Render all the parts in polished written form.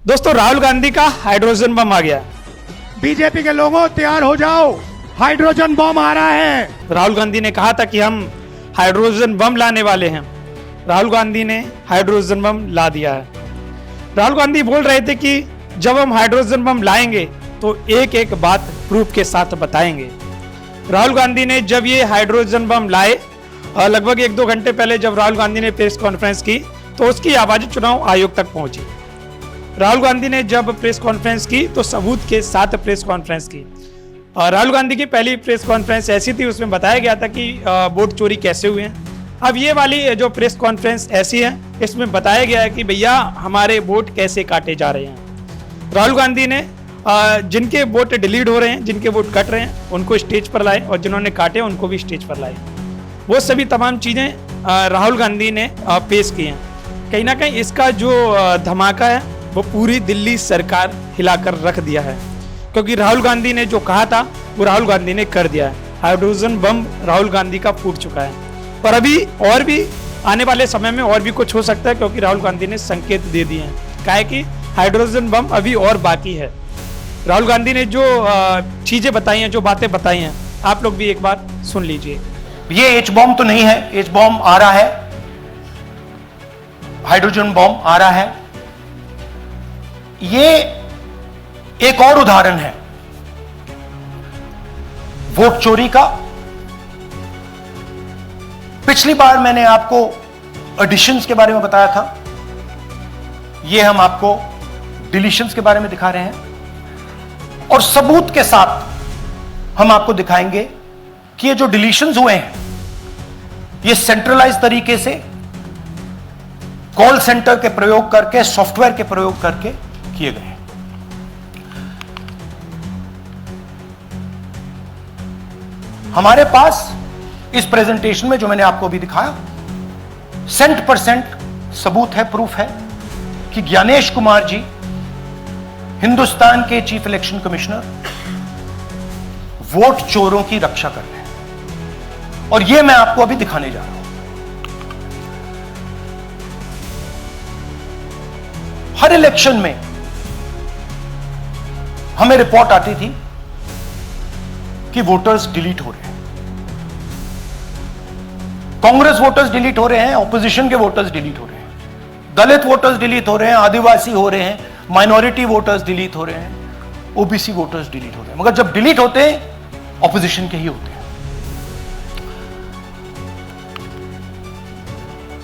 दोस्तों, राहुल गांधी का hydrogen bomb आ गया। बीजेपी के लोगों तैयार हो जाओ, हाइड्रोजन बम आ रहा है। राहुल गांधी ने कहा था कि हम हाइड्रोजन बम लाने वाले हैं। राहुल गांधी ने हाइड्रोजन बम ला दिया है। राहुल गांधी बोल रहे थे कि जब हम हाइड्रोजन बम लाएंगे तो एक एक बात प्रूफ के साथ बताएंगे। राहुल गांधी ने जब ये हाइड्रोजन बम लाए, लगभग 1-2 घंटे पहले जब राहुल गांधी ने प्रेस कॉन्फ्रेंस की तो उसकी आवाज चुनाव आयोग तक पहुंची। राहुल गांधी ने जब प्रेस कॉन्फ्रेंस की तो सबूत के साथ प्रेस कॉन्फ्रेंस की। और राहुल गांधी की पहली प्रेस कॉन्फ्रेंस ऐसी थी, उसमें बताया गया था कि वोट चोरी कैसे हुए हैं। अब ये वाली जो प्रेस कॉन्फ्रेंस ऐसी है, इसमें बताया गया है कि भैया हमारे वोट कैसे काटे जा रहे हैं। राहुल गांधी ने जिनके वोट डिलीट हो रहे हैं, जिनके वोट कट रहे हैं, उनको स्टेज पर लाए और जिन्होंने काटे उनको भी स्टेज पर लाए। वो सभी तमाम चीज़ें राहुल गांधी ने पेश की हैं। कहीं ना कहीं इसका जो धमाका है वो पूरी दिल्ली सरकार हिलाकर रख दिया है, क्योंकि राहुल गांधी ने जो कहा था वो राहुल गांधी ने कर दिया है। हाइड्रोजन बम राहुल गांधी का फूट चुका है, पर अभी और भी आने वाले समय में और भी कुछ हो सकता है, क्योंकि राहुल गांधी ने संकेत दे दिए हैं। कहा है कि हाइड्रोजन बम अभी और बाकी है। राहुल गांधी ने जो चीजें बताई हैं, जो बातें बताई हैं, आप लोग भी एक बार सुन लीजिए। ये एच बॉम्ब तो नहीं है, एच बॉम्ब आ रहा है, हाइड्रोजन बॉम्ब आ रहा है। ये एक और उदाहरण है वोट चोरी का। पिछली बार मैंने आपको एडिशंस के बारे में बताया था, ये हम आपको डिलीशंस के बारे में दिखा रहे हैं और सबूत के साथ हम आपको दिखाएंगे कि ये जो डिलीशंस हुए हैं ये सेंट्रलाइज तरीके से कॉल सेंटर के प्रयोग करके, सॉफ्टवेयर के प्रयोग करके किए गए हैं। हमारे पास इस प्रेजेंटेशन में जो मैंने आपको अभी दिखाया 100% सबूत है, प्रूफ है कि ज्ञानेश कुमार जी हिंदुस्तान के चीफ इलेक्शन कमिश्नर वोट चोरों की रक्षा कर रहे हैं और यह मैं आपको अभी दिखाने जा रहा हूं। हर इलेक्शन में हमें रिपोर्ट आती थी कि वोटर्स डिलीट हो रहे हैं, कांग्रेस वोटर्स डिलीट हो रहे हैं, ऑपोजिशन के वोटर्स डिलीट हो रहे हैं, दलित वोटर्स डिलीट हो रहे हैं, आदिवासी हो रहे हैं, माइनॉरिटी वोटर्स डिलीट हो रहे हैं, ओबीसी वोटर्स डिलीट हो रहे हैं। मगर जब डिलीट होते हैं ऑपोजिशन के ही होते हैं।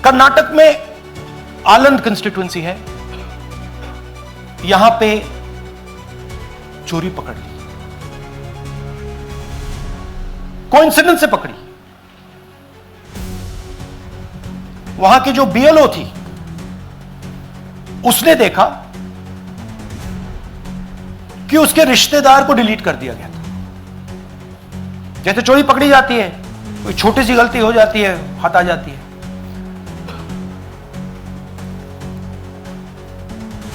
कर्नाटक में आलंद कंस्टिट्यूएंसी है, यहां पे चोरी पकड़ ली, कोइंसिडेंस से पकड़ी। वहां की जो बीएलओ थी उसने देखा कि उसके रिश्तेदार को डिलीट कर दिया गया था। जैसे चोरी पकड़ी जाती है, कोई छोटी सी गलती हो जाती है, हाथ आ जाती है।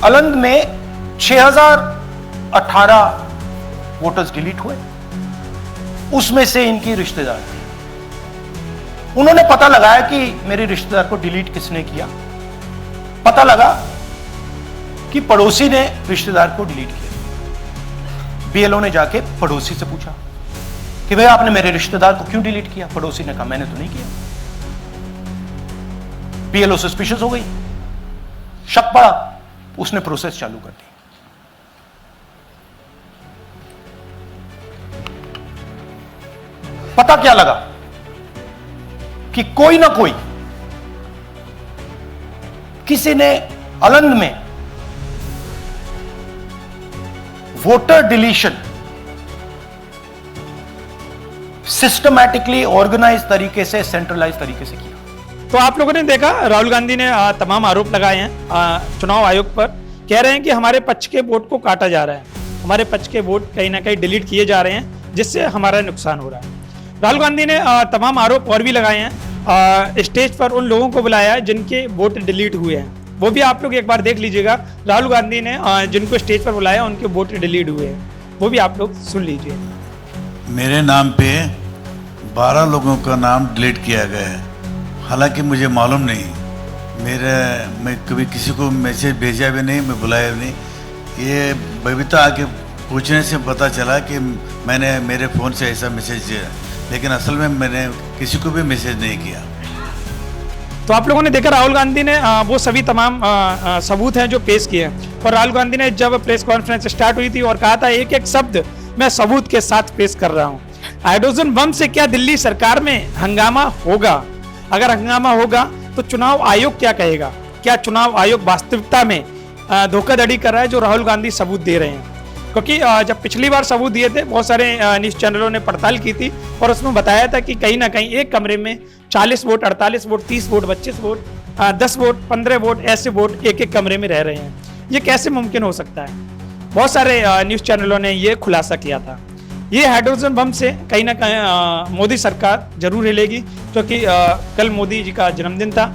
अलंद में 6018 वोटर्स डिलीट हुए, उसमें से इनकी रिश्तेदार थे। उन्होंने पता लगाया कि मेरे रिश्तेदार को डिलीट किसने किया। पता लगा कि पड़ोसी ने रिश्तेदार को डिलीट किया। बीएलओ ने जाके पड़ोसी से पूछा कि भाई आपने मेरे रिश्तेदार को क्यों डिलीट किया? पड़ोसी ने कहा मैंने तो नहीं किया। बीएलओ सस्पिशियस हो गई, शक पड़ा, उसने प्रोसेस चालू कर दी। पता क्या लगा कि कोई ना कोई, किसी ने अलंद में वोटर डिलीशन सिस्टमैटिकली ऑर्गेनाइज तरीके से, सेंट्रलाइज तरीके से किया। तो आप लोगों ने देखा, राहुल गांधी ने तमाम आरोप लगाए हैं चुनाव आयोग पर। कह रहे हैं कि हमारे पक्ष के वोट को काटा जा रहा है, हमारे पक्ष के वोट कहीं ना कहीं डिलीट किए जा रहे हैं, जिससे हमारा नुकसान हो रहा है। राहुल गांधी ने तमाम आरोप और भी लगाए हैं। स्टेज पर उन लोगों को बुलाया है जिनके वोट डिलीट हुए हैं, वो भी आप लोग एक बार देख लीजिएगा। राहुल गांधी ने जिनको स्टेज पर बुलाया उनके वोट डिलीट हुए हैं, वो भी आप लोग सुन लीजिए। मेरे नाम पे 12 लोगों का नाम डिलीट किया गया है, हालांकि मुझे मालूम नहीं, मैं कभी किसी को मैसेज भेजा भी नहीं, मैं बुलाया भी नहीं। ये बबीता आके पूछने से पता चला कि मैंने मेरे फ़ोन से ऐसा मैसेज दिया, लेकिन असल में मैंने किसी को भी मैसेज नहीं किया। तो आप लोगों ने देखा राहुल गांधी ने वो सभी तमाम सबूत हैं जो पेश किए हैं। और राहुल गांधी ने जब प्रेस कॉन्फ्रेंस स्टार्ट हुई थी और कहा था एक एक शब्द मैं सबूत के साथ पेश कर रहा हूं। हाइड्रोजन बम से क्या दिल्ली सरकार में हंगामा होगा? अगर हंगामा होगा तो चुनाव आयोग क्या कहेगा? क्या चुनाव आयोग वास्तविकता में धोखाधड़ी कर रहा है जो राहुल गांधी सबूत दे रहे हैं? क्योंकि जब पिछली बार सबूत दिए थे बहुत सारे न्यूज़ चैनलों ने पड़ताल की थी और उसमें बताया था कि कहीं ना कहीं एक कमरे में 40 vote, 48 vote, 30 vote, 25 vote, 10 vote, 15 vote, ऐसे वोट एक एक कमरे में रह रहे हैं। ये कैसे मुमकिन हो सकता है? बहुत सारे न्यूज़ चैनलों ने ये खुलासा किया था। ये हाइड्रोजन बम से कहीं ना कहीं मोदी सरकार जरूर हिलेगी, क्योंकि कल मोदी जी का जन्मदिन था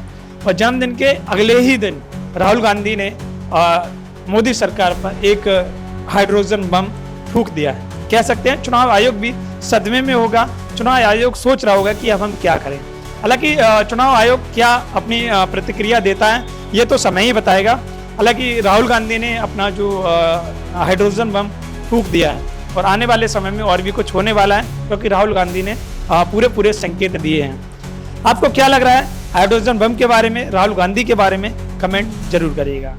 और जन्मदिन के अगले ही दिन राहुल गांधी ने मोदी सरकार पर एक हाइड्रोजन बम फूंक दिया है। कह सकते हैं चुनाव आयोग भी सदमे में होगा। चुनाव आयोग सोच रहा होगा कि अब हम क्या करें। हालांकि चुनाव आयोग क्या अपनी प्रतिक्रिया देता है ये तो समय ही बताएगा। हालांकि राहुल गांधी ने अपना जो हाइड्रोजन बम फूंक दिया है और आने वाले समय में और भी कुछ होने वाला है, क्योंकि राहुल गांधी ने पूरे संकेत दिए हैं। आपको क्या लग रहा है हाइड्रोजन बम के बारे में, राहुल गांधी के बारे में? कमेंट जरूर करिएगा।